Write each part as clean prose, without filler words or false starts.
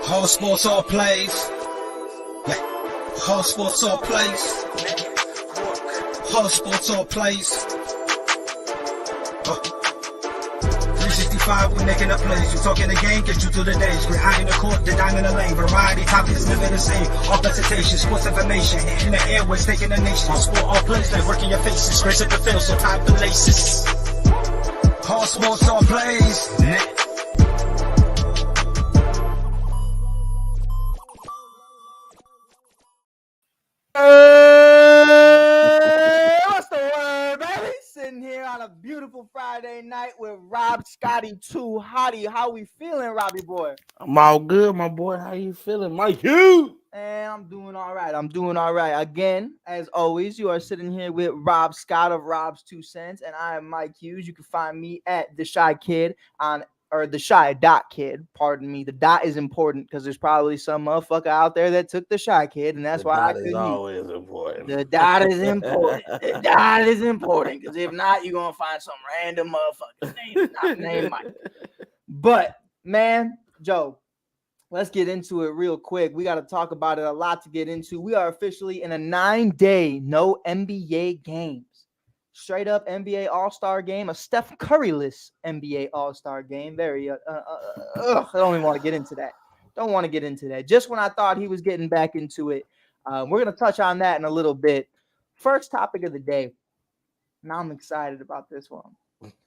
Whole sports all plays. Yeah. Whole sports all plays. Whole sports all plays. 365, we making up plays. You talking the game, get you through the days. We're high in the court, the dime in the lane. Variety topics, living the same. All presentation, sports information. Hitting the airways, taking the nation. All sport, all plays, like working your faces. Grace at the field, so tie the laces. Whole sports all plays. What's the word, baby? Sitting here on a beautiful Friday night with Rob Scotty 2 Hottie. How we feeling, Robbie boy? I'm all good, my boy. How you feeling, Mike? You? And I'm doing all right. Again, as always, you are sitting here with Rob Scott of Rob's 2 Cents, and I am Mike Hughes. You can find me at The Shy Kid the Shy Dot Kid. Pardon me. The dot is important because there's probably some motherfucker out there that took the Shy Kid, and that's why I couldn't. Always important. The dot is important. The dot is important because if not, you're gonna find some random motherfucker's name, not named Mike. But man, Joe, let's get into it real quick. We got to talk about it. A lot to get into. We are officially in a 9-day no NBA games. Straight up NBA All-Star game, a Steph Curry-less NBA All-Star game. Very, I don't even want to get into that. Don't want to get into that. Just when I thought he was getting back into it. We're going to touch on that in a little bit. First topic of the day. Now I'm excited about this one.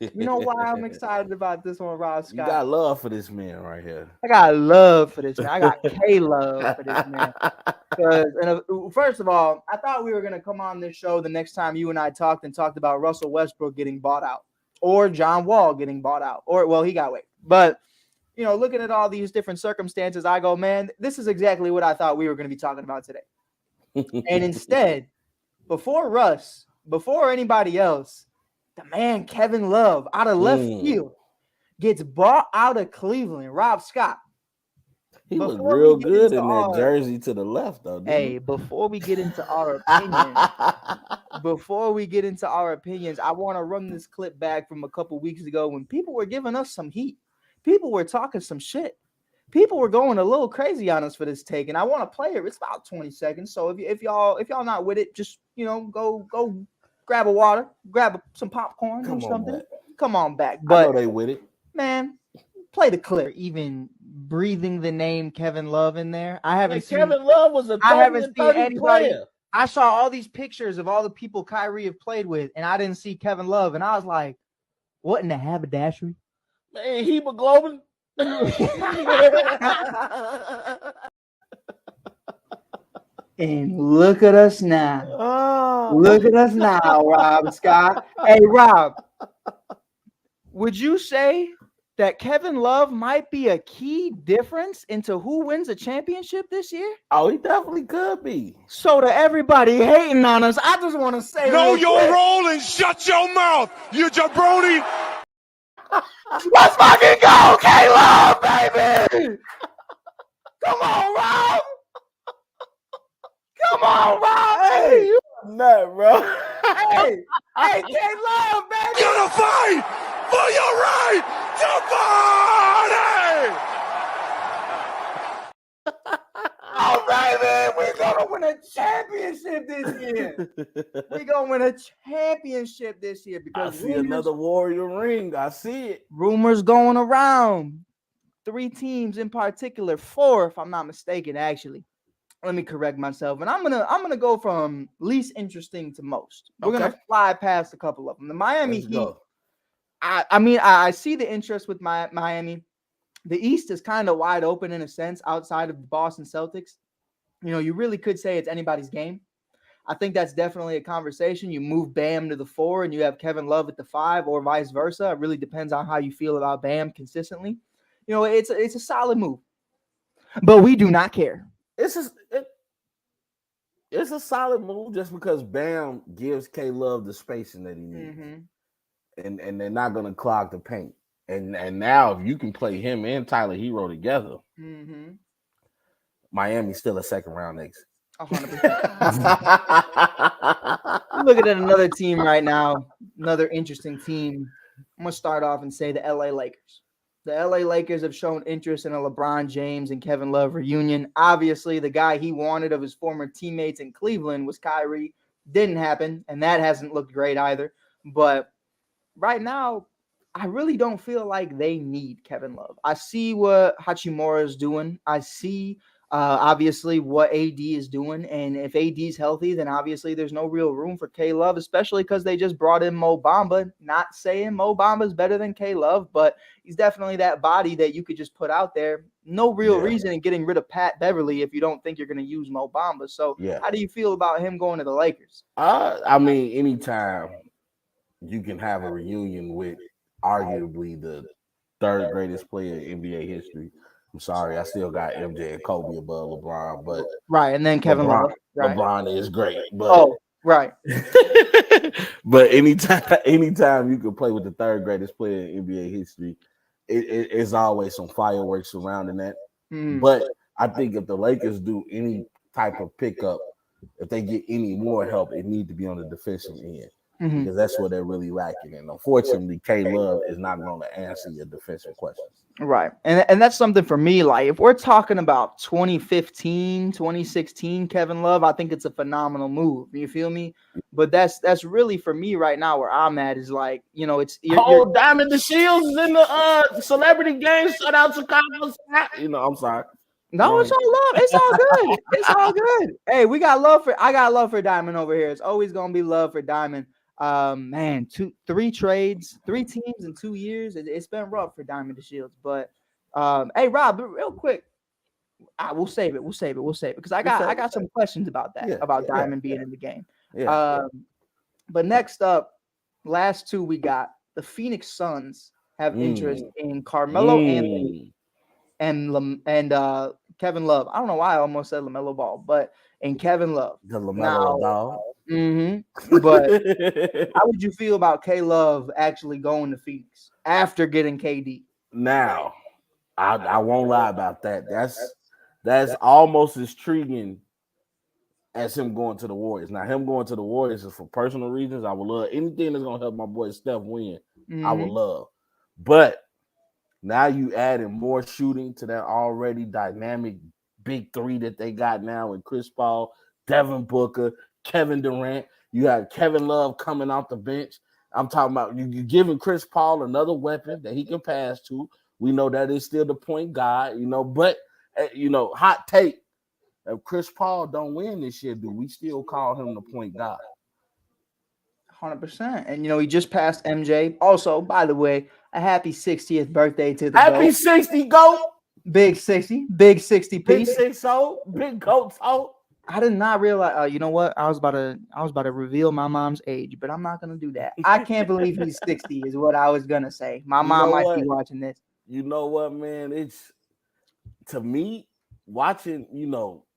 You know why I'm excited about this one, Rob Scott? You got love for this man right here. I got love for this man. I got K-love for this man. First of all, I thought we were going to come on this show the next time you and I talked about Russell Westbrook getting bought out or John Wall getting bought out. Well, he got waived. But, you know, looking at all these different circumstances, I go, man, this is exactly what I thought we were going to be talking about today. And instead, before anybody else, the man Kevin Love out of left field gets bought out of Cleveland. Rob Scott. He looked real good in that jersey to the left, though. Hey, before we get into our opinions, I want to run this clip back from a couple weeks ago when people were giving us some heat. People were talking some shit. People were going a little crazy on us for this take, and I want to play it. It's about 20 seconds. So if y'all not with it, just go grab a water, grab some popcorn or something. Come on back. But I know they with it. Man, play the clip. Even breathing the name Kevin Love in there. Kevin Love was I haven't seen anybody. Player. I saw all these pictures of all the people Kyrie have played with, and I didn't see Kevin Love, and I was like, what in the haberdashery? Man, hemoglobin. And look at us now. Oh. Look at us now, Rob Scott. Hey, Rob, would you say that Kevin Love might be a key difference into who wins a championship this year? Oh, he definitely could be. So to everybody hating on us, I just want to say, know your role and shut your mouth, you jabroni. Let's fucking go, K-Love, baby! Come on, Rob! Come on, Rob! Hey, you nut, bro. hey, K-Love, baby! Gonna fight for your right to party! Oh, baby, we're gonna win a championship this year. We're gonna win a championship this year because I see another Warrior ring. I see it. Rumors going around. 3 teams in particular, 4, if I'm not mistaken, actually. Let me correct myself, and I'm gonna go from least interesting to most. We're gonna fly past a couple of them. The Miami Heat. I see the interest with Miami. The East is kind of wide open in a sense outside of the Boston Celtics. You know, you really could say it's anybody's game. I think that's definitely a conversation. You move Bam to the 4 and you have Kevin Love at the 5 or vice versa. It really depends on how you feel about Bam consistently. You know, it's a solid move, but we do not care. It's a solid move just because Bam gives K-Love the spacing that he needs. Mm-hmm. And they're not going to clog the paint. And now if you can play him and Tyler Hero together, Miami's still a second round exit. 100%. Looking at another team right now, another interesting team. I'm going to start off and say the LA Lakers. The LA Lakers have shown interest in a LeBron James and Kevin Love reunion. Obviously, the guy he wanted of his former teammates in Cleveland was Kyrie. Didn't happen, and that hasn't looked great either. But right now, I really don't feel like they need Kevin Love. I see what Hachimura is doing. I see obviously what AD is doing. And if AD is healthy, then obviously there's no real room for K Love, especially because they just brought in Mo Bamba. Not saying Mo Bamba is better than K Love, but he's definitely that body that you could just put out there. No real reason in getting rid of Pat Beverly if you don't think you're going to use Mo Bamba. So how do you feel about him going to the Lakers? I mean, anytime you can have a reunion with arguably the third greatest player in NBA history. I'm sorry, I still got MJ and Kobe above LeBron, but right, and then Kevin Love. Right. LeBron is great, but right. But anytime you can play with the third greatest player in NBA history, it's always some fireworks surrounding that. But I think if the Lakers do any type of pickup, if they get any more help, it needs to be on the defensive end. Because that's what they're really lacking. And unfortunately, K Love is not going to answer your defensive questions. Right. And that's something for me. Like, if we're talking about 2015, 2016 Kevin Love, I think it's a phenomenal move. You feel me? But that's really for me right now where I'm at is like, you know, it's you're Diamond the Shields is in the celebrity game. Shout out Chicago. You know, I'm sorry. No, it's all love. It's all good. It's all good. Hey, I got love for Diamond over here. It's always gonna be love for Diamond. Man, 3 trades, 3 teams in 2 years. It's been rough for Diamond the Shields. But hey, Rob, real quick, we'll save it because I got some questions about that, about Diamond being in the game. But next up, last 2 we got the Phoenix Suns have interest in Carmelo Anthony and Kevin Love. I don't know why I almost said LaMelo Ball, but in Kevin Love. The LaMelo dog. But how would you feel about K Love actually going to Phoenix after getting KD? Now, I won't lie about that. That's almost as intriguing as him going to the Warriors. Now, him going to the Warriors is for personal reasons. I would love anything that's gonna help my boy Steph win. I would love, but now you adding more shooting to that already dynamic big 3 that they got now with Chris Paul, Devin Booker, Kevin Durant. You have Kevin Love coming off the bench. I'm talking about you giving Chris Paul another weapon that he can pass to. We know that is still the point guard, you know, but hot take. If Chris Paul don't win this year, do we still call him the point guard? 100%. And he just passed MJ. Also, by the way, a happy 60th birthday to the happy GOAT. 60 GOAT. Big 60 piece. Big 60, big GOAT. I did not realize. You know what? I was about to reveal my mom's age, but I'm not gonna do that. I can't believe he's 60. Is what I was gonna say. My mom might be watching this. You know what, man? It's to me watching.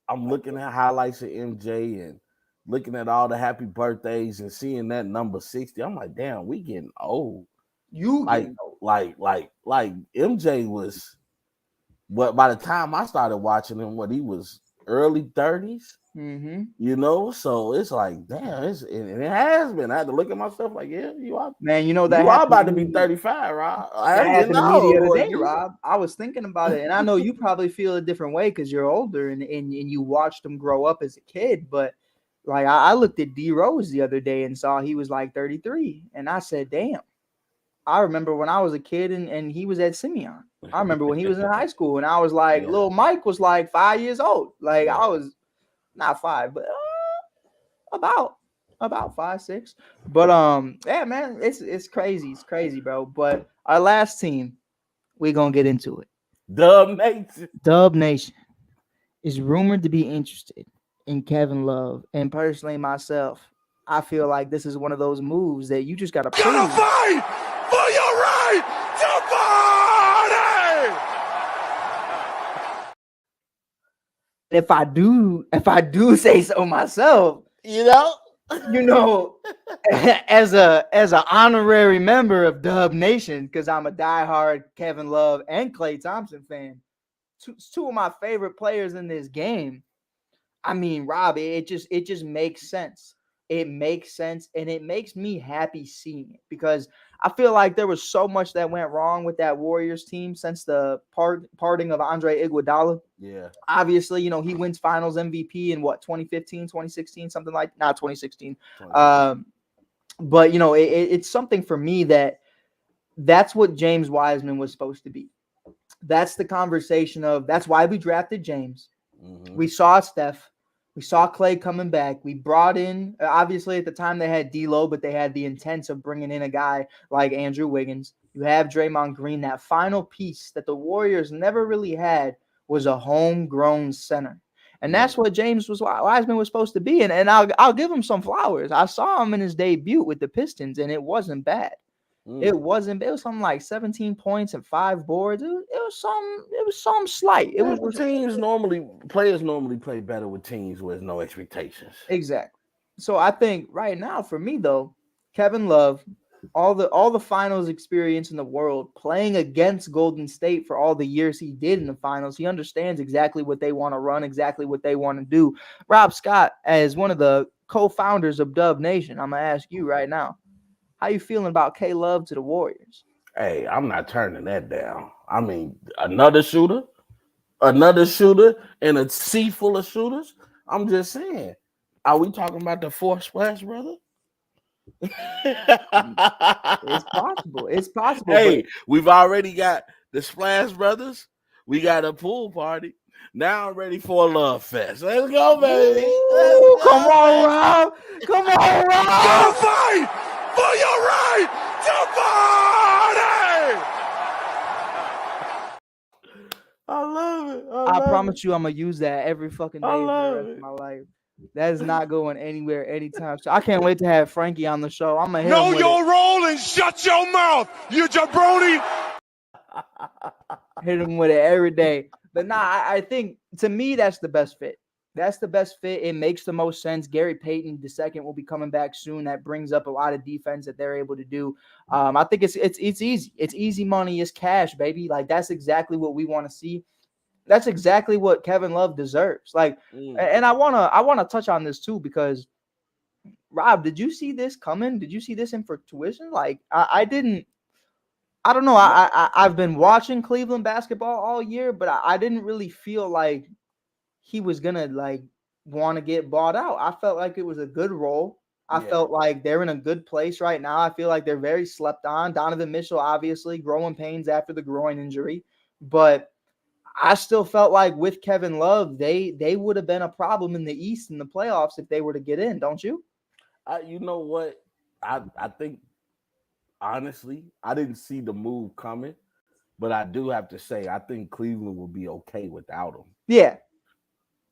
I'm looking at highlights of MJ and looking at all the happy birthdays and seeing that number 60. I'm like, damn, we getting old. Like MJ was. But by the time I started watching him, he was early 30s, so it's like, damn, it has been. I had to look at myself like, yeah, you are. Man, you are about to be 35, Rob. That happened to me the other day, Rob. I was thinking about it, and I know you probably feel a different way because you're older and you watched him grow up as a kid. But like, I looked at D Rose the other day and saw he was like 33, and I said, damn. I remember when I was a kid and he was at Simeon. I remember when he was in high school and I was like, little Mike was like 5 years old. Like I was not 5, but about 5, 6. But yeah, man, it's crazy. It's crazy, bro. But our last team, we're gonna get into it. Dub Nation is rumored to be interested in Kevin Love. And personally myself, I feel like this is one of those moves that you just gotta prove. Fight for your right to party. If I do say so myself, as an honorary member of Dub Nation, because I'm a diehard Kevin Love and Klay Thompson fan, two of my favorite players in this game. I mean, Rob, it just makes sense it makes sense, and it makes me happy seeing it because I feel like there was so much that went wrong with that Warriors team since the parting of Andre Iguodala. Yeah. Obviously, he wins finals MVP in 2015, 2016, something like not 2016. 2016. But it's something for me that's what James Wiseman was supposed to be. That's the conversation that's why we drafted James. Mm-hmm. We saw Steph. We saw Clay coming back. We brought in, obviously at the time they had D'Lo, but they had the intent of bringing in a guy like Andrew Wiggins. You have Draymond Green. That final piece that the Warriors never really had was a homegrown center. And that's what James Wiseman was supposed to be. And I'll give him some flowers. I saw him in his debut with the Pistons, and it wasn't bad. It was something like 17 points and 5 boards. It was some slight. Players normally play better with teams with no expectations. Exactly. So I think right now for me though, Kevin Love, all the finals experience in the world, playing against Golden State for all the years he did in the finals, he understands exactly what they want to run, exactly what they want to do. Rob Scott, as one of the co-founders of Dub Nation, I'm gonna ask you right now. How you feeling about K Love to the Warriors? Hey, I'm not turning that down. I mean, another shooter, and a sea full of shooters. I'm just saying. Are we talking about the fourth Splash Brother? It's possible. It's possible. Hey, we've already got the Splash Brothers. We got a pool party. Now I'm ready for a love fest. Let's go, baby. Come on, Rob. Come on, Rob. Gonna fight for your right to party. I love it. I promise you, I'm gonna use that every fucking day for the rest of my life. That is not going anywhere anytime soon. I can't wait to have Frankie on the show. I'm gonna hit Know him with your role and shut your mouth, you jabroni. hit him with it every day. But I think to me that's the best fit. That's the best fit. It makes the most sense. Gary Payton II will be coming back soon. That brings up a lot of defense that they're able to do. I think it's easy. It's easy money. It's cash, baby. Like that's exactly what we want to see. That's exactly what Kevin Love deserves. Like, and I wanna touch on this too because Rob, did you see this coming? Did you see this in for tuition? Like, I didn't. I don't know. I've been watching Cleveland basketball all year, but I didn't really feel like he was gonna like want to get bought out. I felt like it was a good role. I felt like they're in a good place right now. I feel like they're very slept on. Donovan Mitchell, obviously, growing pains after the groin injury, but I still felt like with Kevin Love, they would have been a problem in the East in the playoffs if they were to get in, don't you? You know what? I think honestly, I didn't see the move coming, but I do have to say I think Cleveland will be okay without him. Yeah.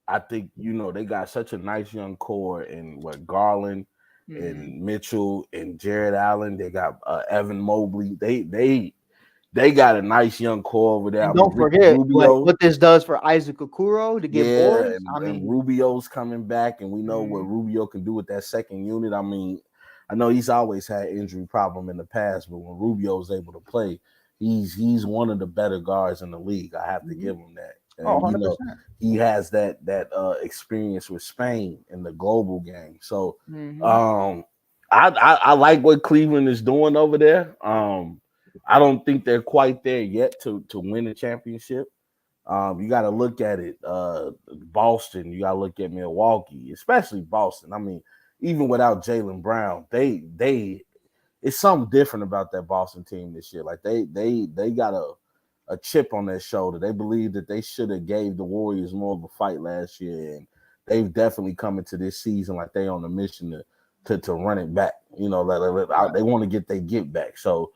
I think they got such a nice young core in Garland and Mitchell and Jared Allen. They got Evan Mobley. They got a nice young core over there. And don't forget what this does for Isaac Okoro to get boards. And Rubio's coming back, and we know what Rubio can do with that second unit. I mean, I know he's always had injury problem in the past, but when Rubio's able to play, he's one of the better guards in the league. I have to give him that. And, 100%. He has that experience with Spain in the global game. So I like what Cleveland is doing over there. I don't think they're quite there yet to win a championship. You got to look at it. Boston, you got to look at Milwaukee, especially Boston. I mean, even without Jaylen Brown, they it's something different about that Boston team this year. Like they got a chip on their shoulder. They believe that they should have gave the Warriors more of a fight last year, and they've definitely come into this season like they on a mission to run it back. They want to get their get back. So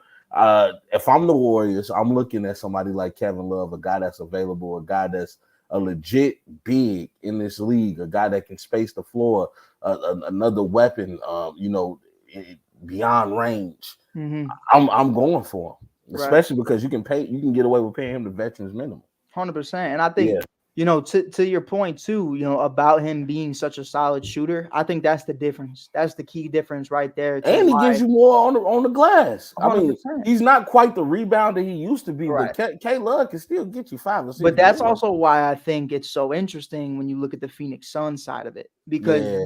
if I'm the Warriors, I'm looking at somebody like Kevin Love, a guy that's available, a guy that's a legit big in this league, a guy that can space the floor, another weapon, beyond range. I'm going for him. Especially because you can get away with paying him the veterans minimum. 100%. And I think To your point too, about him being such a solid shooter, I think that's the difference. That's the key difference right there. To And he gives why you more on the glass. I mean, 100%. he's not quite the rebounder he used to be, Right. but K Love can still get you 5 or 6 But that's rebounds. also why I think it's so interesting when you look at the Phoenix Suns side of it, because Yeah.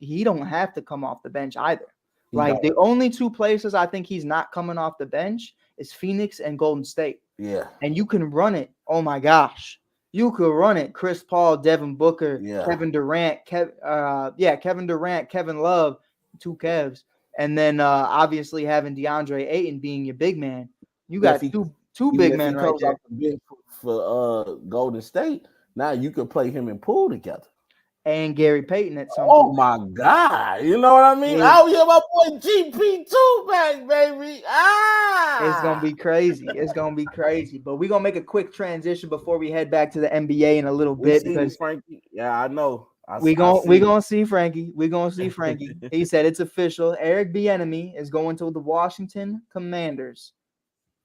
he don't have to come off the bench either. He Like, don't. the only two places I think he's not coming off the bench is Phoenix and Golden State. Yeah. And you can run it. Oh my gosh. You could run it. Chris Paul, Devin Booker, Yeah. Kevin Durant, Kevin Durant, Kevin Love, two Kevs. And then obviously having DeAndre Ayton being your big man. You got two big men right there. Off the bench for Golden State, now you could play him and Poole together. And Gary Payton at some Oh point. my God. You know what I mean? Yeah. Oh yeah, my boy GP2 back, baby. It's gonna be crazy. It's gonna be crazy. But we're gonna make a quick transition before we head back to the NBA in a little bit, because Frankie. Yeah, I know. we're gonna see Frankie. We're gonna see Frankie. He said it's official. Eric Bieniemy is going to the Washington Commanders,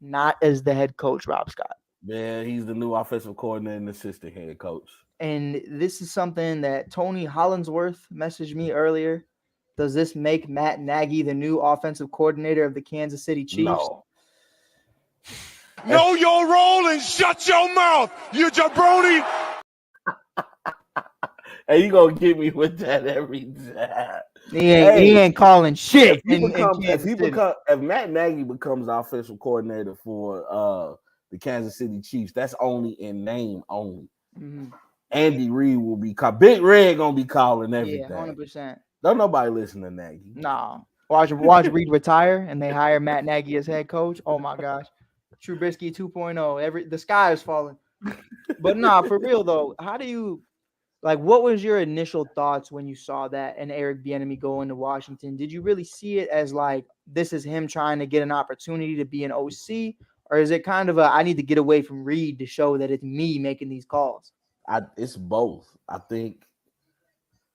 not as the head coach, Rob Scott. Yeah, he's the new offensive coordinator and assistant head coach. And this is something that Tony Hollinsworth messaged me earlier. Does this make Matt Nagy the new offensive coordinator of the Kansas City Chiefs? No. Know your role and shut your mouth, you jabroni. Hey, you gonna get me with that every time. He ain't calling shit. If Matt Nagy becomes offensive coordinator for the Kansas City Chiefs, that's only in name only. Mm-hmm. Andy Reid will be Big Red gonna be calling everything. Yeah, 100%. Don't nobody listen to Nagy. No. Watch Reid retire and they hire Matt Nagy as head coach. Oh my gosh. Trubisky 2.0. The sky is falling. But nah, for real though, what was your initial thoughts when you saw that and Eric Bieniemy go into Washington? Did you really see it as like this is him trying to get an opportunity to be an OC, or is it kind of I need to get away from Reid to show that it's me making these calls? It's both. I think,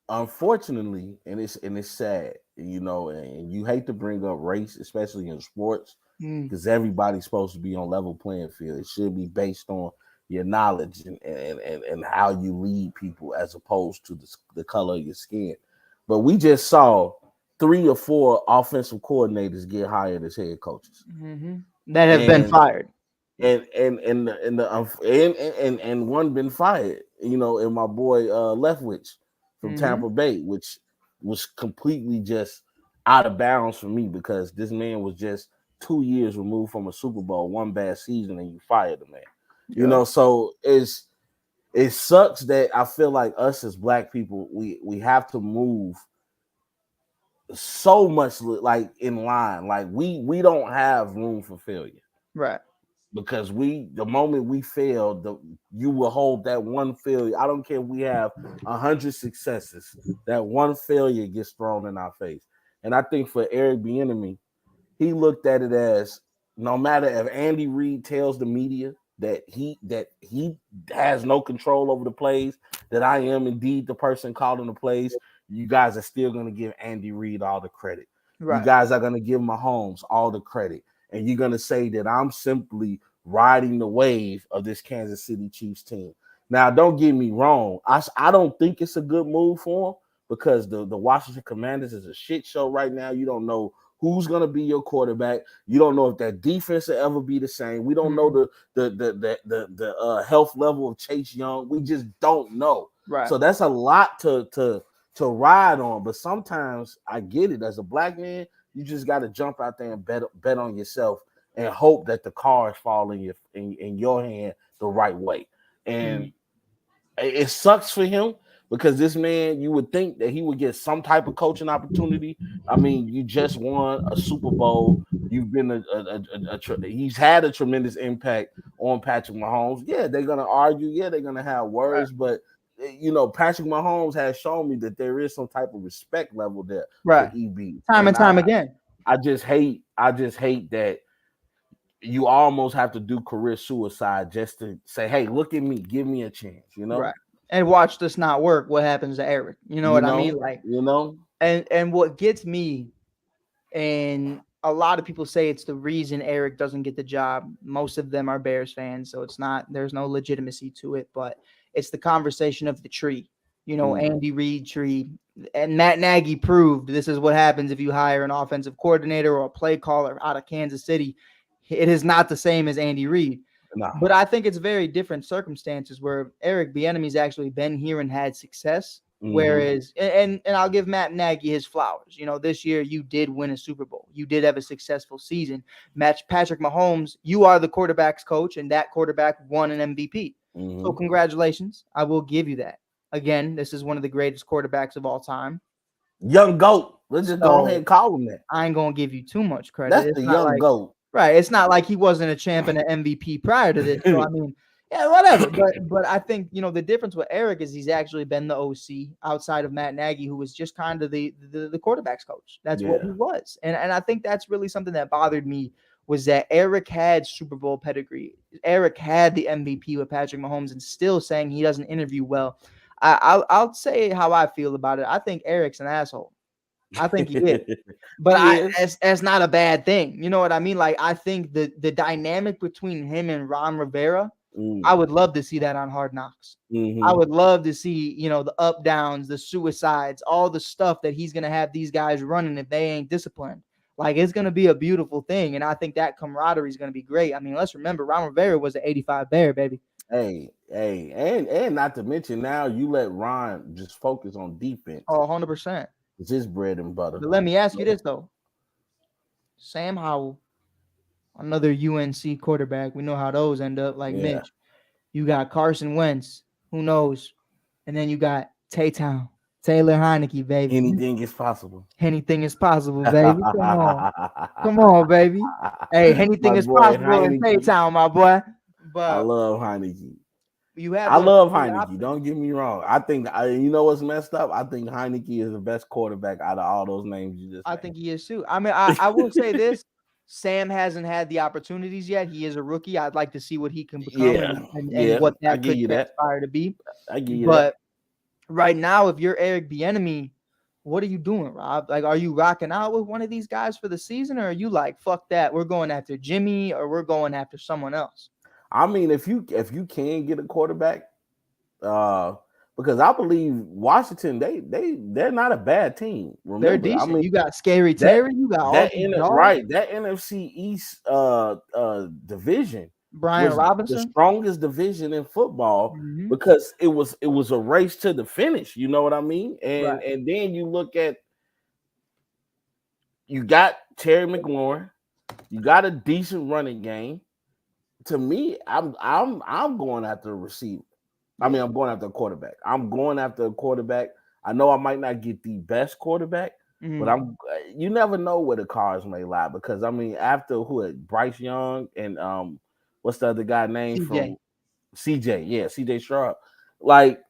unfortunately, and it's sad, and you hate to bring up race, especially in sports, because everybody's supposed to be on level playing field. It should be based on your knowledge and how you lead people as opposed to the color of your skin. But we just saw 3 or 4 offensive coordinators get hired as head coaches that have been fired. And one been fired, and my boy Leftwich from Tampa Bay, which was completely just out of bounds for me, because this man was just 2 years removed from a Super Bowl, one bad season, and you fired the man. Yeah. So it sucks that I feel like us as Black people, we have to move so much like in line. Like we don't have room for failure. Right. Because the moment we fail, you will hold that one failure. I don't care if we have 100 successes, that one failure gets thrown in our face. And I think for Eric Bieniemy, he looked at it as, no matter if Andy Reid tells the media that he has no control over the plays, that I am indeed the person calling the plays, you guys are still going to give Andy Reid all the credit. Right. You guys are going to give Mahomes all the credit. And you're going to say that I'm simply riding the wave of this Kansas City Chiefs team. Now, don't get me wrong. I don't think it's a good move for him, because the Washington Commanders is a shit show right now. You don't know who's going to be your quarterback. You don't know if that defense will ever be the same. We don't know the health level of Chase Young. We just don't know. Right. So that's a lot to ride on. But sometimes I get it. As a Black man, you just got to jump out there and bet on yourself and hope that the cards fall in your hand the right way. And it sucks for him, because this man, you would think that he would get some type of coaching opportunity. I mean, you just won a Super Bowl. You've been he's had a tremendous impact on Patrick Mahomes. Yeah, they're gonna argue. Yeah, they're gonna have words, but Patrick Mahomes has shown me that there is some type of respect level there for EB. Time and time again. I just hate that you almost have to do career suicide just to say, hey, look at me, give me a chance, Right. And watch this not work. What happens to Eric? You know what I mean? Like, And what gets me, and a lot of people say it's the reason Eric doesn't get the job. Most of them are Bears fans, so there's no legitimacy to it, but it's the conversation of the tree. Andy Reid tree. And Matt Nagy proved this is what happens if you hire an offensive coordinator or a play caller out of Kansas City. It is not the same as Andy Reid. No. But I think it's very different circumstances where Eric Bieniemy's actually been here and had success. Whereas, and I'll give Matt Nagy his flowers. This year you did win a Super Bowl. You did have a successful season. Patrick Mahomes, you are the quarterback's coach, and that quarterback won an MVP. So congratulations. I will give you that. Again, this is one of the greatest quarterbacks of all time. Young GOAT. Let's just go ahead and call him that. I ain't going to give you too much credit. That's the young GOAT. Right. It's not like he wasn't a champ and an MVP prior to this. So, I mean, yeah, whatever. But I think, the difference with Eric is he's actually been the OC outside of Matt Nagy, who was just kind of the quarterback's coach. That's what he was. And I think that's really something that bothered me was that Eric had Super Bowl pedigree. Eric had the MVP with Patrick Mahomes and still saying he doesn't interview well. I'll say how I feel about it. I think Eric's an asshole. I think he is. But that's not a bad thing. You know what I mean? Like, I think the dynamic between him and Ron Rivera, I would love to see that on Hard Knocks. I would love to see, the up downs, the suicides, all the stuff that he's going to have these guys running if they ain't disciplined. Like, it's going to be a beautiful thing. And I think that camaraderie is going to be great. I mean, let's remember, Ron Rivera was an 85 Bear, baby. Hey, and not to mention now you let Ron just focus on defense. Oh, 100%. It's his bread and butter. But let me ask you this, though. Sam Howell, another UNC quarterback. We know how those end up, like Mitch. You got Carson Wentz. Who knows? And then you got Tay-Town. Taylor Heineke, baby. Anything is possible. Anything is possible, baby. Come on. Come on, baby. Hey, anything is possible in Tay-Town, my boy. But I love Heineke. I love Heineke. Don't get me wrong. I think you know what's messed up. I think Heineke is the best quarterback out of all those names you just. I think he is too. I mean, I will say this: Sam hasn't had the opportunities yet. He is a rookie. I'd like to see what he can become and what that could aspire to be. I give you that. But right now, if you're Eric Bieniemy, what are you doing, Rob? Like, are you rocking out with one of these guys for the season, or are you like, fuck that, we're going after Jimmy, or we're going after someone else? I mean, if you can get a quarterback, because I believe Washington, they're not a bad team. Remember, they're decent. I mean, you got Scary Terry, you got that NFC East division. Brian Robinson, the strongest division in football, because it was a race to the finish. You know what I mean? And then you look at, you got Terry McLaurin, you got a decent running game. To me, I'm going after a receiver. I mean, I'm going after a quarterback. I know I might not get the best quarterback, but you never know where the cards may lie, because I mean, after Bryce Young and what's the other guy named from CJ? Yeah, CJ Stroud. Like,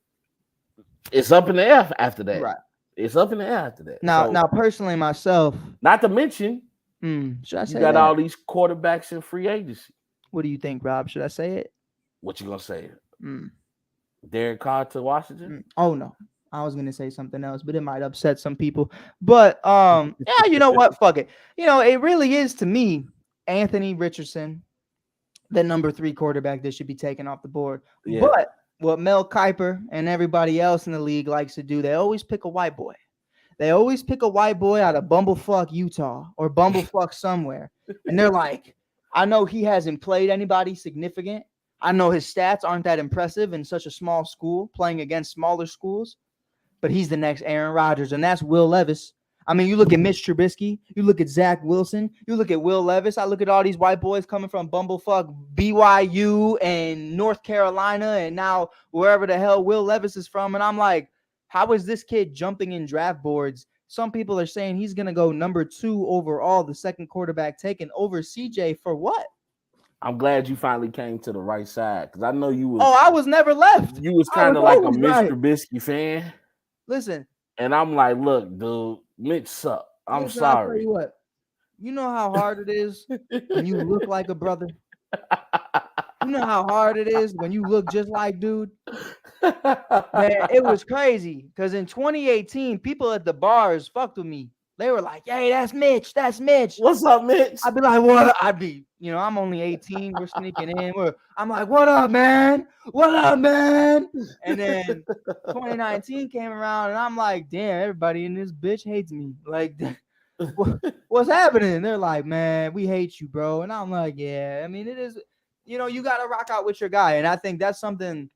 it's up in the air after that. Right. It's up in the air after that. Now, personally, myself, not to mention, should I say you got all these quarterbacks in free agency. What do you think, Rob? Should I say it? What you gonna say? Derek Carr to Washington? Oh no, I was gonna say something else, but it might upset some people. But yeah, you know what? Fuck it. It really is, to me, Anthony Richardson, the number 3 quarterback that should be taken off the board. Yeah. But what Mel Kiper and everybody else in the league likes to do, they always pick a white boy. They always pick a white boy out of bumblefuck Utah or bumblefuck somewhere, and they're like, I know he hasn't played anybody significant. I know his stats aren't that impressive in such a small school, playing against smaller schools, but he's the next Aaron Rodgers, and that's Will Levis. I mean, you look at Mitch Trubisky, you look at Zach Wilson, you look at Will Levis. I look at all these white boys coming from bumblefuck BYU and North Carolina, and now wherever the hell Will Levis is from, and I'm like, how is this kid jumping in draft boards? Some people are saying he's going to go number 2 overall, the second quarterback taken over CJ for what? I'm glad you finally came to the right side, because I know you was. Oh, I was never left. You was kind of like a Mitch Trubisky fan. Listen. And I'm like, look, dude, Mitch sucked. I'm sorry. I'll tell you what. You know how hard it is when you look like a brother? You know how hard it is when you look just like dude? Man, it was crazy, because in 2018, people at the bars fucked with me. They were like, "Hey, that's Mitch. That's Mitch." What's up, Mitch? I'd be like, "What?" I'd be, I'm only 18. We're sneaking in. I'm like, "What up, man? What up, man?" And then 2019 came around, and I'm like, "Damn, everybody in this bitch hates me. Like, what's happening?" They're like, "Man, we hate you, bro." And I'm like, "Yeah, I mean, it is. You got to rock out with your guy." And I think that's something,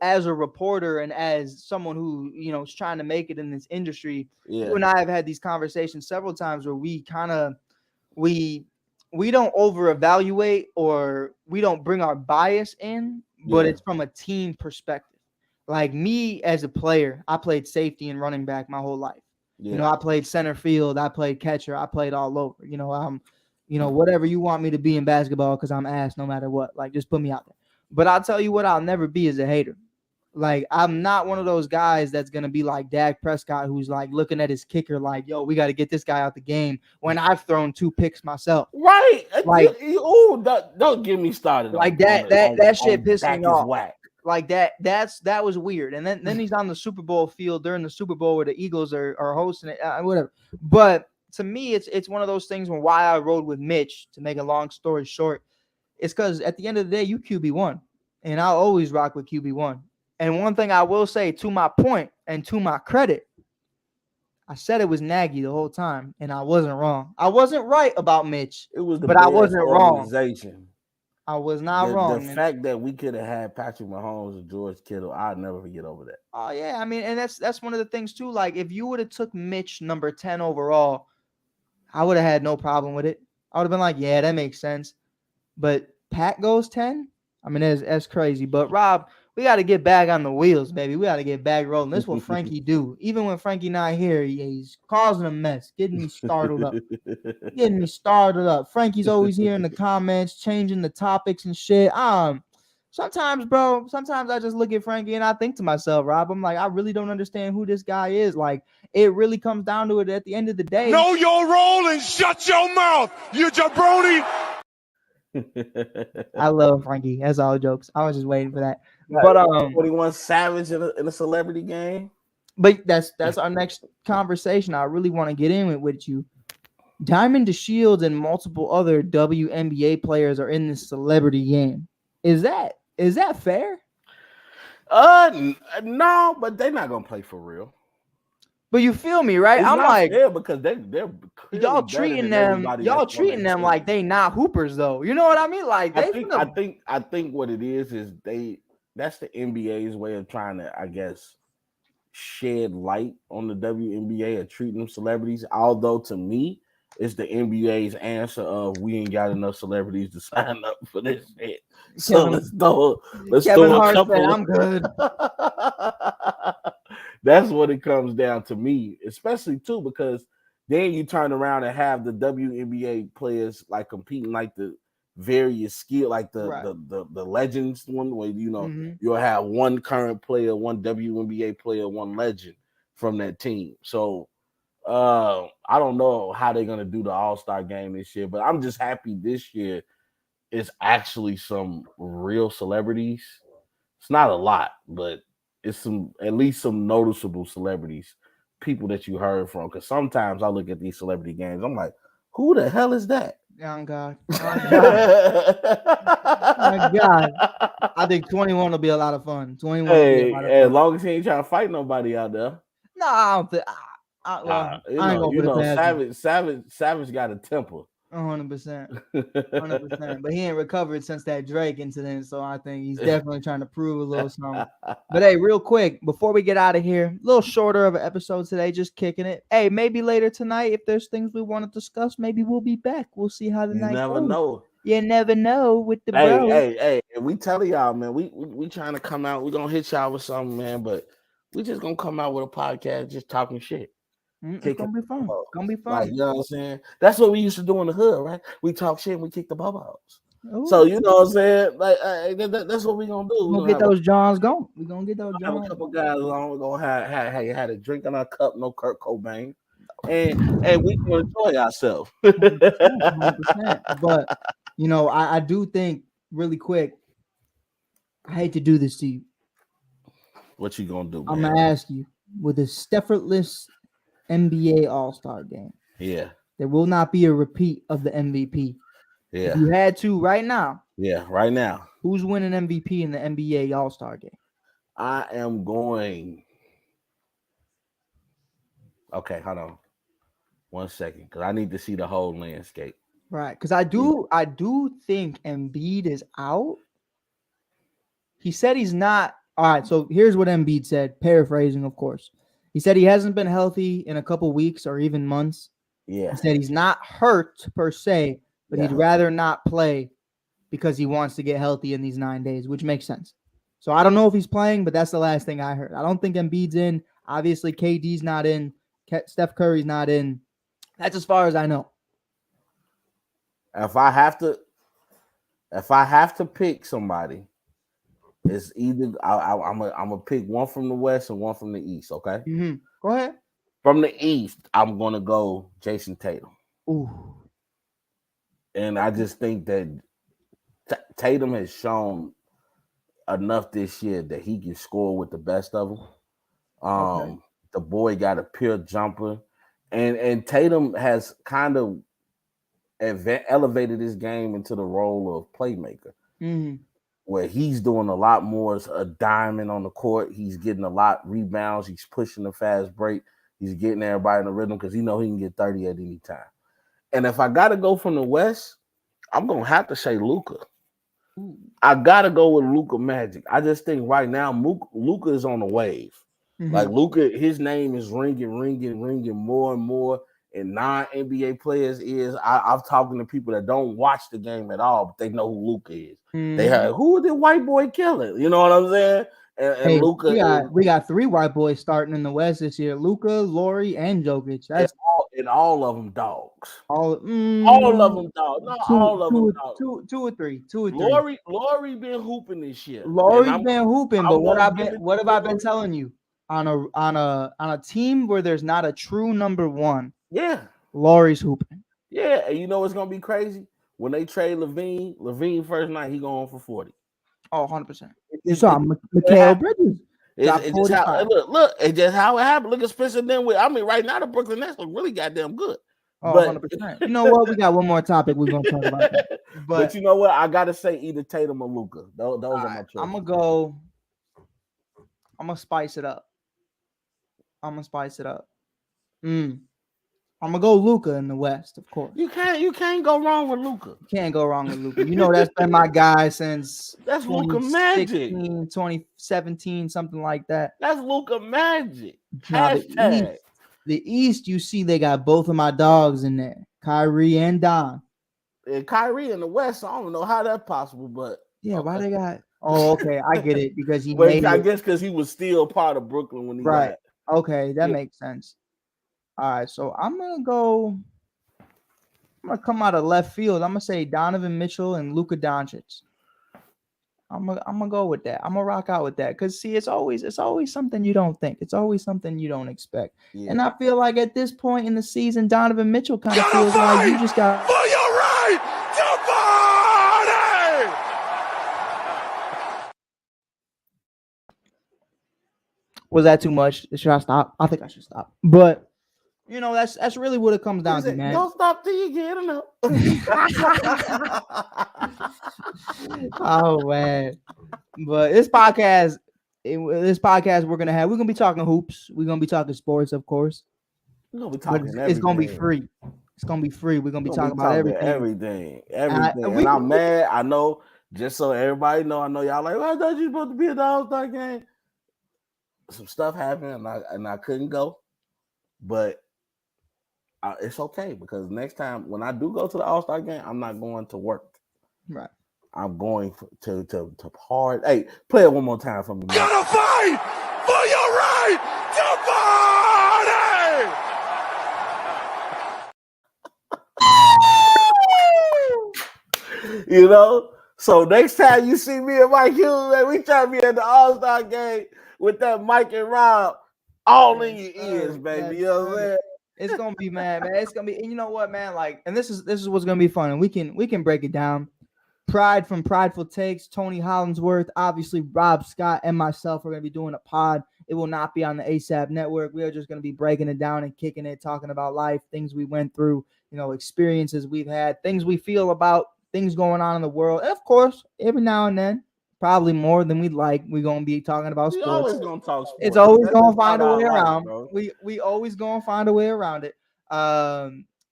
as a reporter and as someone who, is trying to make it in this industry, you and I have had these conversations several times where we kind of, we don't over evaluate or we don't bring our bias in, but it's from a team perspective. Like me as a player, I played safety and running back my whole life. I played center field, I played catcher, I played all over. I'm, whatever you want me to be in basketball, because I'm ass no matter what. Like, just put me out there. But I'll tell you what, I'll never be is a hater. Like, I'm not one of those guys that's going to be like Dak Prescott, who's like looking at his kicker like, "Yo, we got to get this guy out the game," when I've thrown 2 picks myself. Right. Like, don't get me started. Like that shit pissed me off. Whack. Like that was weird. And then he's on the Super Bowl field during the Super Bowl where the Eagles are hosting it, whatever. But to me, it's one of those things when why I rode with Mitch, to make a long story short, it's because at the end of the day, you QB1. And I'll always rock with QB1. And one thing I will say, to my point and to my credit, I said it was Nagy the whole time, and I wasn't wrong. I wasn't right about Mitch, but I wasn't wrong. I was not wrong. The fact that we could have had Patrick Mahomes and George Kittle, I'll never forget over that. Oh yeah, I mean, and that's one of the things too. Like, if you would have took Mitch number 10 overall, I would have had no problem with it. I would have been like, yeah, that makes sense. But Pat goes 10. I mean, that's crazy. But Rob, we got to get back on the wheels, baby. We got to get back rolling. This is what Frankie do. Even when Frankie not here, he's causing a mess, getting me startled up. Frankie's always here in the comments, changing the topics and shit. Sometimes I just look at Frankie and I think to myself, Rob, I'm like, I really don't understand who this guy is. Like, it really comes down to it at the end of the day. Know your role and shut your mouth, you jabroni. I love Frankie. That's all jokes. I was just waiting for that. But 21 Savage in a celebrity game. But that's our next conversation. I really want to get in with you. Diamond DeShields and multiple other WNBA players are in this celebrity game. Is that fair? No, but they're not gonna play for real. But you feel me, right? It's I'm not like, fair because they're y'all treating them like they not hoopers, though. You know what I mean? Like, I think what it is that's the NBA's way of trying to, I guess, shed light on the WNBA or treating them celebrities. Although to me, it's the NBA's answer of, we ain't got enough celebrities to sign up for this shit. So let's throw a couple. I'm good. That's what it comes down to me, especially too, because then you turn around and have the WNBA players like competing like the various skill, like the legends one, where you'll have one current player, one WNBA player, one legend from that team. So I don't know how they're gonna do the All-Star game this year, but I'm just happy this year is actually some real celebrities. It's not a lot, but it's at least some noticeable celebrities, people that you heard from. Because sometimes I look at these celebrity games, I'm like, who the hell is that? Oh God. My God. I think 21 will be a lot of fun. 21 will be a lot of fun. As long as he ain't trying to fight nobody out there. No, I don't think. I ain't gonna Savage got a temper. 100%. 100%. But he ain't recovered since that Drake incident, so I think he's definitely trying to prove a little something. But hey, real quick, before we get out of here, a little shorter of an episode today, just kicking it. Hey, maybe later tonight, if there's things we want to discuss, maybe we'll be back. We'll see how the night goes. You never know with the bros. Hey, we telling y'all, man, we trying to come out. We're gonna hit y'all with something, man, but we just gonna come out with a podcast just talking shit. It's gonna be fun. It's gonna be fun. Like, you know what I'm saying? That's what we used to do in the hood, right? We talk shit and we kick the bubbles. So you know what I'm saying? Like, that's what we gonna do. We're gonna get those Johns going. We're gonna get those Johns. Have a couple guys on. We're gonna have a drink in our cup, no Kurt Cobain, and we can enjoy ourselves. 100%. But I do think, really quick, I hate to do this to you. What you gonna do? I'm gonna ask you, with this effortless NBA All-Star game. Yeah. There will not be a repeat of the MVP. Yeah. If you had to right now. Yeah, right now. Who's winning MVP in the NBA All-Star game? I am going. Okay, hold on. 1 second, because I need to see the whole landscape. Right, because I do think Embiid is out. He said he's not. All right, so here's what Embiid said, paraphrasing, of course. He said he hasn't been healthy in a couple weeks or even months. Yeah. He said he's not hurt per se, but he'd rather not play because he wants to get healthy in these 9 days, which makes sense. So I don't know if he's playing, but that's the last thing I heard. I don't think Embiid's in. Obviously, KD's not in. Steph Curry's not in. That's as far as I know. If I have to pick somebody, it's either I'm gonna pick one from the West and one from the East. Okay. Mm-hmm. Go ahead. From the East, I'm gonna go Jason Tatum. Ooh. And I just think that Tatum has shown enough this year that he can score with the best of them. Okay. The boy got a pure jumper, and Tatum has kind of elevated his game into the role of playmaker, where he's doing a lot more as a diamond on the court. He's getting a lot rebounds. He's pushing the fast break. He's getting everybody in the rhythm because he know he can get 30 at any time. And if I got to go from the West, I'm going to have to say Luka. I got to go with Luka Magic. I just think right now Luka is on the wave. Like Luka, his name is ringing more and more in non-NBA players' ears. I've talking to people that don't watch the game at all, but they know who Luka is. They heard, who did white boy killing? You know what I'm saying? And hey, Luka, we got 3 white boys starting in the West this year: Luka, Laurie, and Jokic. That's all of them dogs. All of them dogs. Not two, all of them dogs. Two or three. Laurie been hooping this year. Laurie's been hooping, but what have I been telling you? On a team where there's not a true number one. Yeah. Laurie's hooping. Yeah, and you know what's gonna be crazy? When they trade Levine first night, he going for 40. Oh, 100%. You saw Mikal Bridges. It's just how look, it's just how it happened. Look at Spencer Dinwiddie. I mean, right now the Brooklyn Nets look really goddamn good. Oh, 100%. You know what? We got one more topic we're gonna talk about. But you know what? I gotta say either Tatum or Luka. Those are my choices. I'm gonna spice it up. I'm gonna go Luka in the West, of course. You can't go wrong with Luka. Can't go wrong with Luka. You know that's been my guy since that's Luka Magic. 2017, something like that. That's Luka Magic. Now, the East, you see, they got both of my dogs in there, Kyrie and Don. And Kyrie in the West, I don't know how that's possible, but yeah, why they got? Oh, okay, I get it because he. I guess because he was still part of Brooklyn when he got it. Okay, that makes sense. All right, so I'm gonna come out of left field. I'm gonna say Donovan Mitchell and Luka Doncic. I'm gonna go with that. I'm gonna rock out with that because see, it's always something you don't think. It's always something you don't expect. Yeah. And I feel like at this point in the season, Donovan Mitchell kind of feels like you just got for your right to party. Was that too much? Should I stop? I think I should stop. But you know, that's really what it comes down to, man. Don't stop till you get enough. Oh man. But this podcast we're gonna be talking hoops. We're gonna be talking sports, of course. It's gonna be free. It's gonna be free. We're gonna be talking about everything. And I'm mad. I know, just so everybody know, I know y'all like, well, I thought you were supposed to be at the All-Star game. Some stuff happened and I couldn't go. But it's okay because next time when I do go to the All-Star game, I'm not going to work. Right. I'm going to hard. Hey, play it one more time for me. Gonna fight for your right to party. You know, so next time you see me and Mike Hughes, man, we try to be at the All-Star game with that Mike and Rob all in your ears, baby. You know what I'm saying? It's gonna be man. It's gonna be, and you know what, man? Like, and this is what's gonna be fun, and we can break it down. Pride from Prideful Takes, Tony Hollinsworth, obviously Rob Scott, and myself are gonna be doing a pod, It will not be on the ASAP network. We are just going to be breaking it down and kicking it, talking about life, things we went through, experiences we've had, things we feel about, things going on in the world. And of course, every now and then, probably more than we'd like, we're going to be talking about We sports. always gonna talk sports. It's always That's going just to find a part way of our life, around. bro. We always going to find a way around it.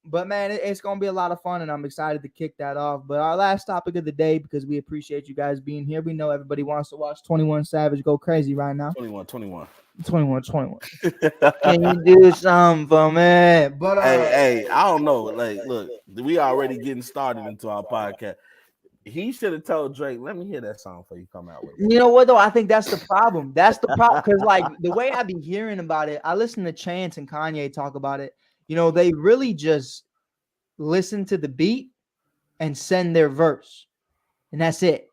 But man, it's going to be a lot of fun, and I'm excited to kick that off. But our last topic of the day, because we appreciate you guys being here. We know everybody wants to watch 21 Savage go crazy right now. 21. 21. Can you do something for me? But hey, I don't know. Like, look, we already getting started into our podcast. He should have told Drake, let me hear that song before you come out with it. You know what, though? I think that's the problem. That's the problem. Because, like, the way I be hearing about it, I listen to Chance and Kanye talk about it. They really just listen to the beat and send their verse. And that's it.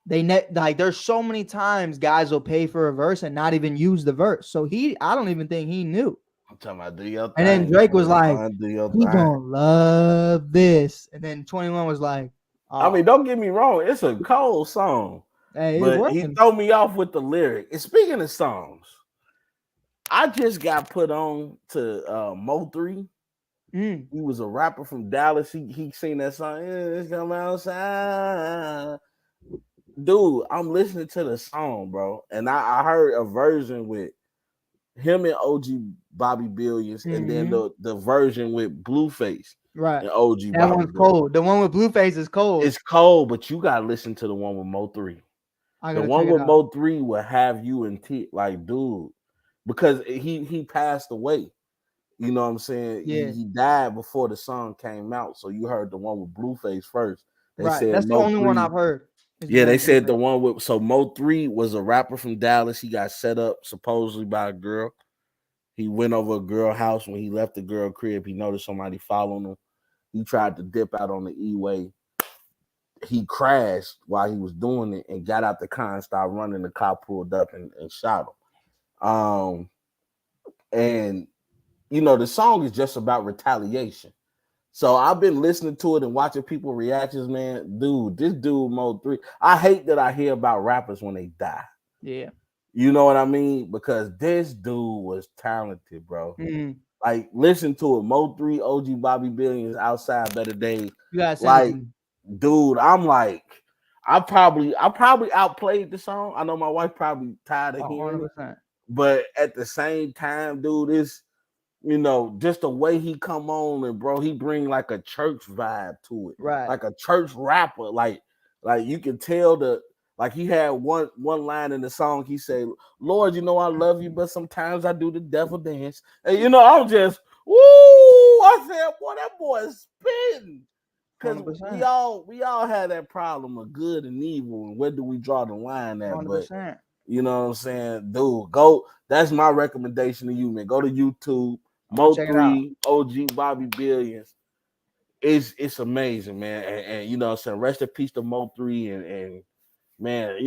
There's so many times guys will pay for a verse and not even use the verse. So I don't even think he knew. I'm talking about do your thing. And then Drake was like, do your he thing. gonna love this. And then 21 was like, I mean, don't get me wrong, it's a cold song. Hey, but he threw me off with the lyric. And speaking of songs, I just got put on to Mo 3. He was a rapper from Dallas. He sing that song. It's come outside. Dude, I'm listening to the song, bro. And I heard a version with him and OG Bobby Billions, and then the version with Blueface. Right. And OG that Bobby one's Billions. cold. The one with Blueface is cold. It's cold, but you gotta listen to the one with Mo 3. The one with Mo 3 will have you in like, dude, because he passed away. You know what I'm saying? Yeah. He died before the song came out. So you heard the one with Blueface first. They right. said That's Mo the only 3, one I've heard. Yeah, they said the one with, so Mo 3 was a rapper from Dallas. He got set up supposedly by a girl. He went over a girl house. When he left the girl crib, he noticed somebody following him. He tried to dip out on the E-way. He crashed while he was doing it and got out the car and started running. The cop pulled up and shot him. And the song is just about retaliation. So I've been listening to it and watching people reactions, man. Dude, this dude Mo 3. I hate that I hear about rappers when they die. Yeah. You know what I mean? Because this dude was talented, bro. Mm-hmm. Like, listen to it. Mo 3, OG Bobby Billions, Outside Better Days. You guys like, dude, I'm like, I probably outplayed the song. I know my wife probably tired of hearing 100%. it. But at the same time, dude, it's, just the way he come on and, bro, he bring like a church vibe to it. Right. Like a church rapper. Like you can tell like he had one line in the song. He said, Lord, I love you, but sometimes I do the devil dance. And, I'm just, woo! I said, boy, that boy is spitting. Because we all had that problem of good and evil, and where do we draw the line at? 100%. But you know what I'm saying, dude, go. That's my recommendation to you, man. Go to YouTube, Mo 3, OG Bobby Billions. It's amazing, man. And you know what I'm saying, rest in peace to Mo 3 and man,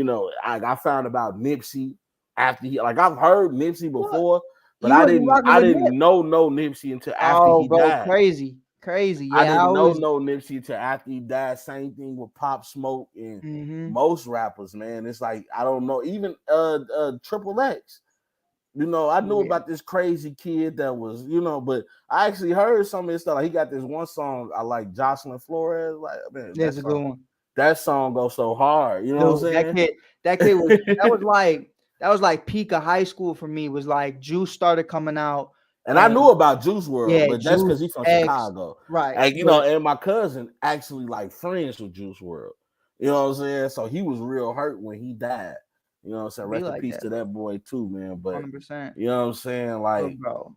I found about Nipsey after I've heard Nipsey before, but I didn't know Nipsey until after he died. Crazy. Yeah, I didn't know Nipsey until after he died. Same thing with Pop Smoke and most rappers, man. It's like, I don't know, even Triple X. I knew about this crazy kid that was, but I actually heard some of his stuff. Like, he got this one song I like, Jocelyn Flores. Like, man, that's a good one. That song goes so hard. You know what I'm saying? That kid was that was like peak of high school for me. Was like Juice started coming out. And I knew about Juice WRLD, but that's because he's from Chicago. Right. Like, and my cousin actually like friends with Juice WRLD. You know what I'm saying? So he was real hurt when he died. You know what I'm saying? Rest in peace to that boy too, man. But 100%. You know what I'm saying? Like, bro,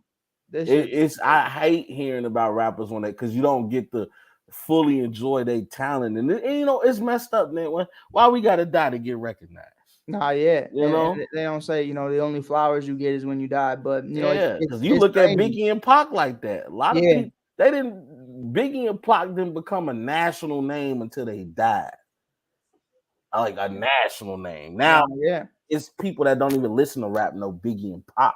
I hate hearing about rappers when because you don't get to fully enjoy their talent. And it's messed up, man. Why we gotta die to get recognized? Nah, yeah. And they don't say, the only flowers you get is when you die. But because you look at Biggie and Pac like that. A lot of people, Biggie and Pac didn't become a national name until they died. Like a national name. Now, it's people that don't even listen to rap know Biggie and Pac.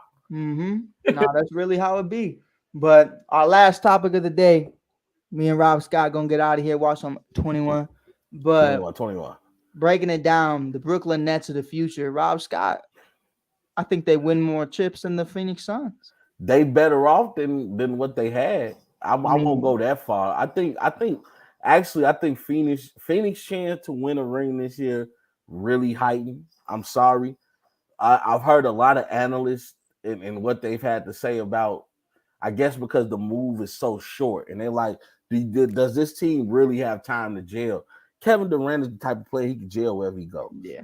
That's really how it be. But our last topic of the day, me and Rob Scott gonna get out of here, watch some 21. But 21. Breaking it down, the Brooklyn Nets of the future. Rob Scott, I think they win more chips than the Phoenix Suns. They better off than what they had. I won't go that far. I think Phoenix chance to win a ring this year really heightened. I'm sorry. I've heard a lot of analysts and what they've had to say about, I guess because the move is so short, and they're like, does this team really have time to gel? Kevin Durant is the type of player he can gel wherever he goes. Yeah.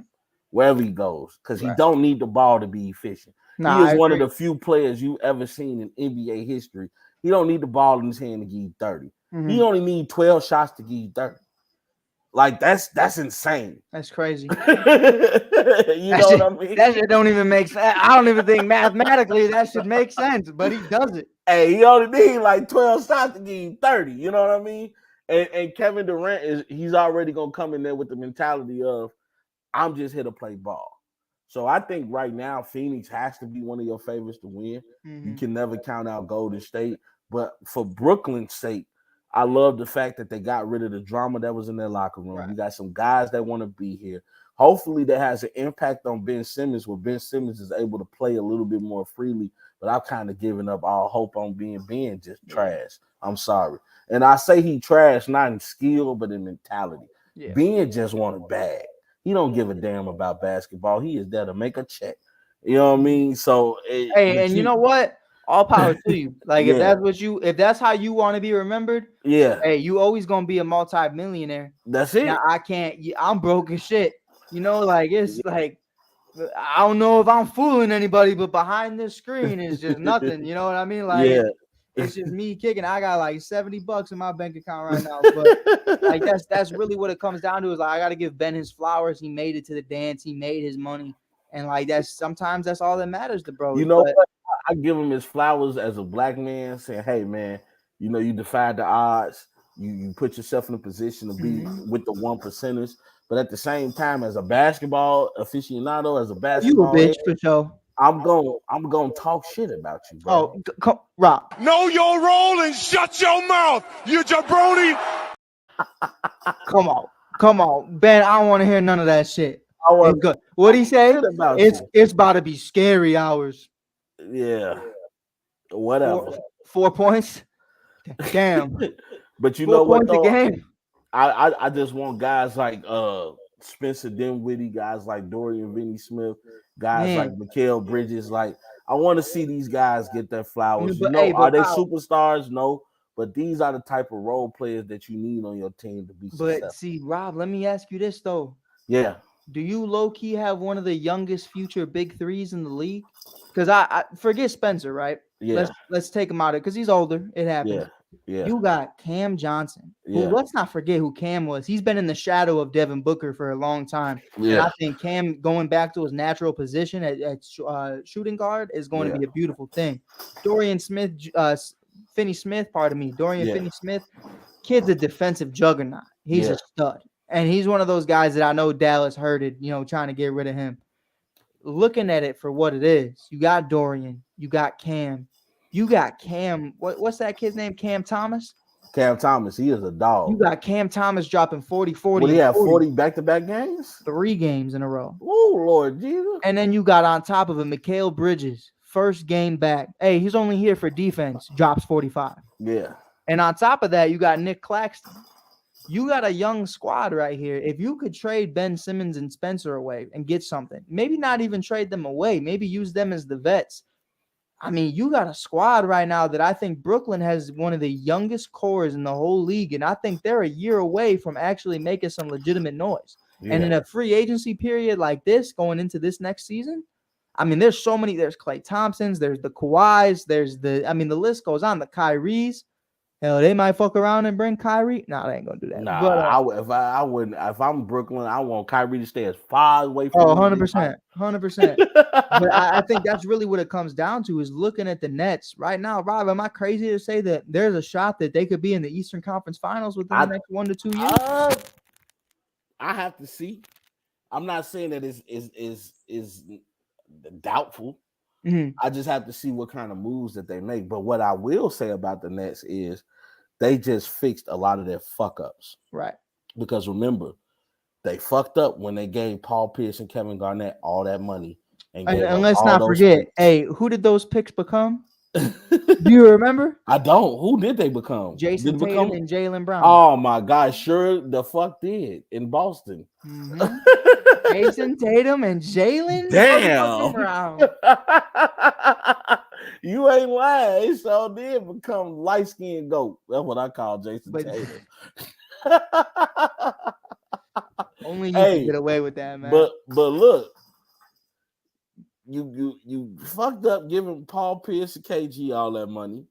Wherever he goes, because he don't need the ball to be efficient. Nah, he is one of the few players you ever seen in NBA history. He don't need the ball in his hand to give you 30. Mm-hmm. He only need 12 shots to give you 30. Like that's insane. That's crazy. What I mean? That shit don't even make sense. I don't even think mathematically that should make sense, but he does it. Hey, he only need like 12 shots to give you 30. You know what I mean? And Kevin Durant he's already gonna come in there with the mentality of, I'm just here to play ball. So I think right now Phoenix has to be one of your favorites to win. Mm-hmm. You can never count out Golden State. But for Brooklyn's sake, I love the fact that they got rid of the drama that was in their locker room. Right. You got some guys that want to be here. Hopefully that has an impact on Ben Simmons, where Ben Simmons is able to play a little bit more freely. But I've kind of given up all hope on Ben just trash. I'm sorry. And I say he trash not in skill, but in mentality. Yeah. Ben just want a bag. He don't give a damn about basketball. He is there to make a check. You know what I mean? So you know what? All power to you. Like if that's how you want to be remembered, hey, you always gonna be a multi-millionaire. That's it. Now, I'm broke as shit. You know, like it's like I don't know if I'm fooling anybody, but behind this screen is just nothing. You know what I mean? Like it's just me kicking. I got like $70 in my bank account right now. But like that's really what it comes down to, is like I gotta give Ben his flowers. He made it to the dance, he made his money. And like sometimes that's all that matters to bro. You know what? I give him his flowers as a black man, saying, hey man, you know, you defied the odds. You put yourself in a position to be with the 1%ers. But at the same time, as a basketball aficionado, as a basketball you a bitch for sure. I'm gonna talk shit about you, bro. Oh, Rob. Know your role and shut your mouth, you jabroni. Come on, Ben. I don't want to hear none of that shit. It's good. What he say? It's about to be scary hours. Yeah, whatever. 4 points. Damn. But you know what? Though, game. I just want guys like Spencer Dinwiddie, guys like Dorian Finney-Smith, guys like Mikal Bridges. Like, I want to see these guys get their flowers. But, are they superstars? No. But these are the type of role players that you need on your team to be successful. But see, Rob, let me ask you this though. Yeah. Do you low-key have one of the youngest future big threes in the league? Because I forget Spencer, right? Yeah. Let's take him out of it because he's older. It happens. Yeah. You got Cam Johnson. Who, let's not forget who Cam was. He's been in the shadow of Devin Booker for a long time. Yeah. And I think Cam going back to his natural position at shooting guard is going to be a beautiful thing. Dorian Finney-Smith, kid's a defensive juggernaut. He's a stud. And he's one of those guys that I know Dallas hurted, trying to get rid of him. Looking at it for what it is, you got Dorian, you got Cam. You got Cam. What's that kid's name? Cam Thomas? Cam Thomas. He is a dog. You got Cam Thomas dropping 40. What, he have 40 back-to-back games? 3 games in a row. Oh, Lord Jesus. And then you got on top of it, Mikal Bridges. First game back. Hey, he's only here for defense. Drops 45. Yeah. And on top of that, you got Nick Claxton. You got a young squad right here. If you could trade Ben Simmons and Spencer away and get something, maybe not even trade them away, maybe use them as the vets. I mean, you got a squad right now that I think Brooklyn has one of the youngest cores in the whole league, and I think they're a year away from actually making some legitimate noise. Yeah. And in a free agency period like this, going into this next season, I mean, there's so many. There's Klay Thompsons, there's the Kawhis, the list goes on. The Kyries. Hell, they might fuck around and bring Kyrie. No, they ain't gonna do that. Nah, but, if I'm Brooklyn, I want Kyrie to stay as far away from. 100%. But I think that's really what it comes down to, is looking at the Nets right now. Rob, am I crazy to say that there's a shot that they could be in the Eastern Conference Finals within the next 1 to 2 years? I have to see. I'm not saying that is doubtful. Mm-hmm. I just have to see what kind of moves that they make. But what I will say about the Nets is they just fixed a lot of their fuck ups. Right. Because remember, they fucked up when they gave Paul Pierce and Kevin Garnett all that money and gave up let's all not those forget, picks. hey, who did those picks become? Do you remember? I don't. Who did they become? Jason Tatum and Jaylen Brown. Oh my God, sure the fuck did in Boston. Mm-hmm. Jason Tatum and Jaylen Damn. Brown. You ain't lying. He so did become light skinned goat. That's what I call Jason But Tatum. only he can get away with that, man. But look, you fucked up giving Paul Pierce and KG all that money.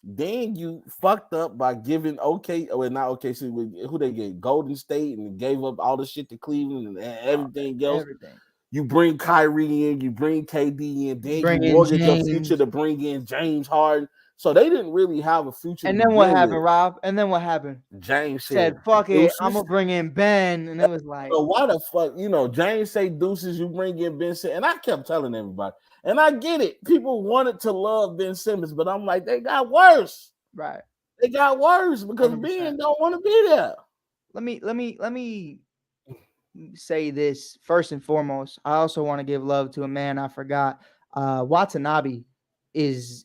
Then you fucked up by giving not OKC, who they get Golden State, and gave up all the shit to Cleveland and everything else. Everything. You bring Kyrie in, you bring KD in, then Bring you in mortgage your James. future to bring in James Harden. So they didn't really have a future. And then what happened, Rob? And then what happened? James said, "Fuck it, I'm gonna gonna bring in Ben," and it was like, so why the fuck, James say deuces, you bring in Ben Simmons, and I kept telling everybody, and I get it. People wanted to love Ben Simmons, but I'm like, they got worse. Right. They got worse because 100%. Ben don't want to be there. Let me say this first and foremost. I also want to give love to a man I forgot. Watanabe is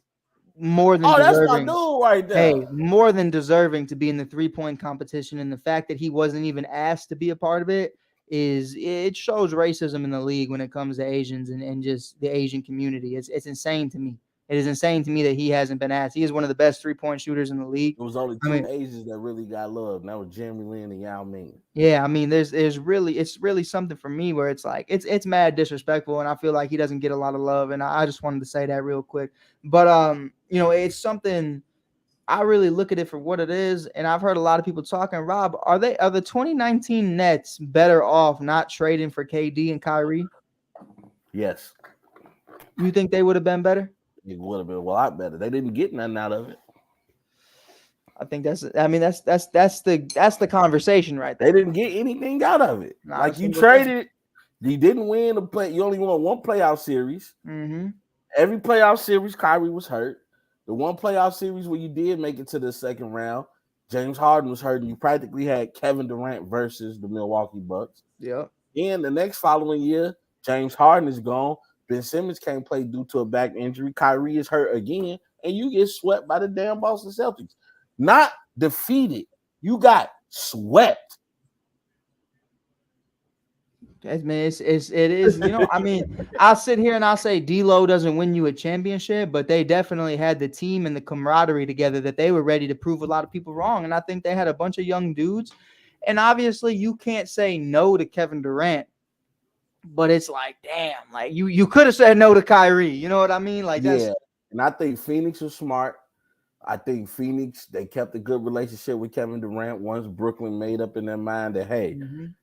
more than deserving. That's my dude right there. Hey, more than deserving to be in the 3-point competition, and the fact that he wasn't even asked to be a part of it shows racism in the league when it comes to Asians and just the Asian community. It's insane to me. It is insane to me that he hasn't been asked. He is one of the best 3-point shooters in the league. It was only two Asians that really got love, and that was Jeremy Lin and Yao Ming. Yeah, I mean, it's really something for me where it's like it's mad disrespectful, and I feel like he doesn't get a lot of love, and I just wanted to say that real quick. But it's something I really look at it for what it is, and I've heard a lot of people talking. Rob, are the 2019 Nets better off not trading for KD and Kyrie? Yes. You think they would have been better? It would have been a lot better. They didn't get nothing out of it. I think that's the conversation right there. They didn't get anything out of it. Like you traded, you didn't win you only won one playoff series. Mm-hmm. Every playoff series, Kyrie was hurt. The one playoff series where you did make it to the second round, James Harden was hurt, and you practically had Kevin Durant versus the Milwaukee Bucks. Yeah. And the next following year, James Harden is gone. Ben Simmons can't play due to a back injury. Kyrie is hurt again, and you get swept by the damn Boston Celtics. Not defeated. You got swept. It is. I mean, I'll sit here and I'll say D-Lo doesn't win you a championship, but they definitely had the team and the camaraderie together that they were ready to prove a lot of people wrong. And I think they had a bunch of young dudes. And obviously, you can't say no to Kevin Durant. But it's like, damn, like you could have said no to Kyrie. You know what I mean? Like, yeah. And I think Phoenix was smart. I think Phoenix, they kept a good relationship with Kevin Durant once Brooklyn made up in their mind that, hey,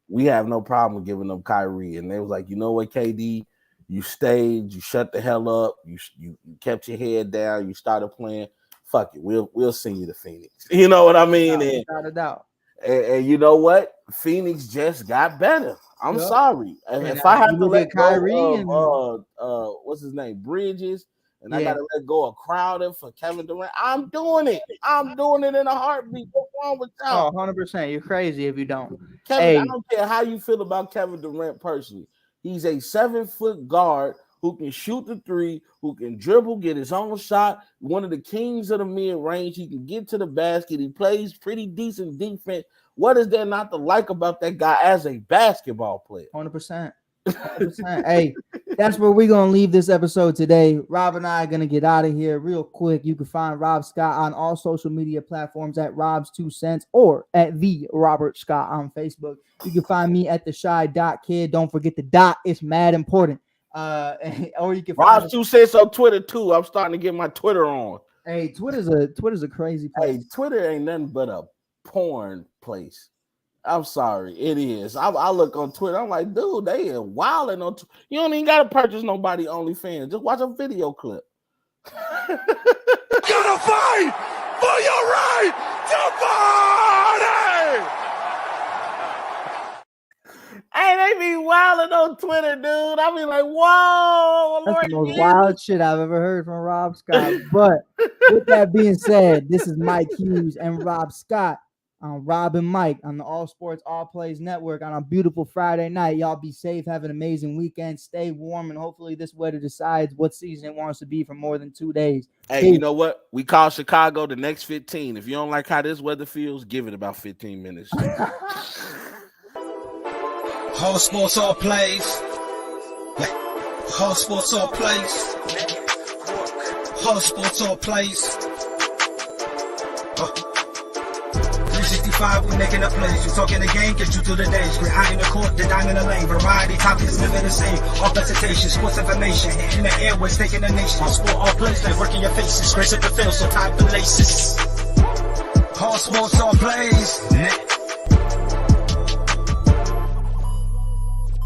we have no problem giving them Kyrie. And they was like, you know what, KD, you stayed, you shut the hell up, you kept your head down, you started playing. Fuck it, we'll send you to Phoenix. You know what I mean? Without a doubt. And you know what? Phoenix just got better. I'm sorry. If I have to let Kyrie go of what's his name, Bridges, and I gotta let go of Crowder for Kevin Durant, I'm doing it. I'm doing it in a heartbeat. What's wrong with y'all? 100%. You're crazy if you don't. Kevin, I don't care how you feel about Kevin Durant personally. He's a 7-foot guard who can shoot the three, who can dribble, get his own shot, one of the kings of the mid-range. He can get to the basket. He plays pretty decent defense. What is there not to like about that guy as a basketball player? 100%. 100%. Hey, that's where we're going to leave this episode today. Rob and I are going to get out of here real quick. You can find Rob Scott on all social media platforms at Rob's 2 cents or at the Robert Scott on Facebook. You can find me at the shy.kid. Don't forget the dot. It's mad important. Or you can find Rob's 2 cents on Twitter too. I'm starting to get my Twitter on. Hey, Twitter's a crazy place. Hey, Twitter ain't nothing but a porn place. I'm sorry, it is. I look on Twitter. I'm like, dude, they are wilding on. You don't even gotta purchase nobody OnlyFans. Just watch a video clip. Gonna fight for your right to party. Hey, they be wilding on Twitter, dude. I be like, whoa. That's the most wild shit I've ever heard from Rob Scott. But with that being said, this is Mike Hughes and Rob Scott I'm Rob and Mike on the All Sports All Plays Network on a beautiful Friday night. Y'all be safe, have an amazing weekend, stay warm, and hopefully this weather decides what season it wants to be for more than 2 days. Hey, you know what? We call Chicago the next 15. If you don't like how this weather feels, give it about 15 minutes. All sports, all plays. All sports, all plays. All sports, all plays. 365, we making up plays. You talking the game, get you through the days. We're high in the court, the dime in the lane. Variety topics, living the same. All presentation, sports information. Hitting the airways, taking the nation. All sport, all plays, like working your faces. Grace at the field, so tie the laces. All sports, all plays.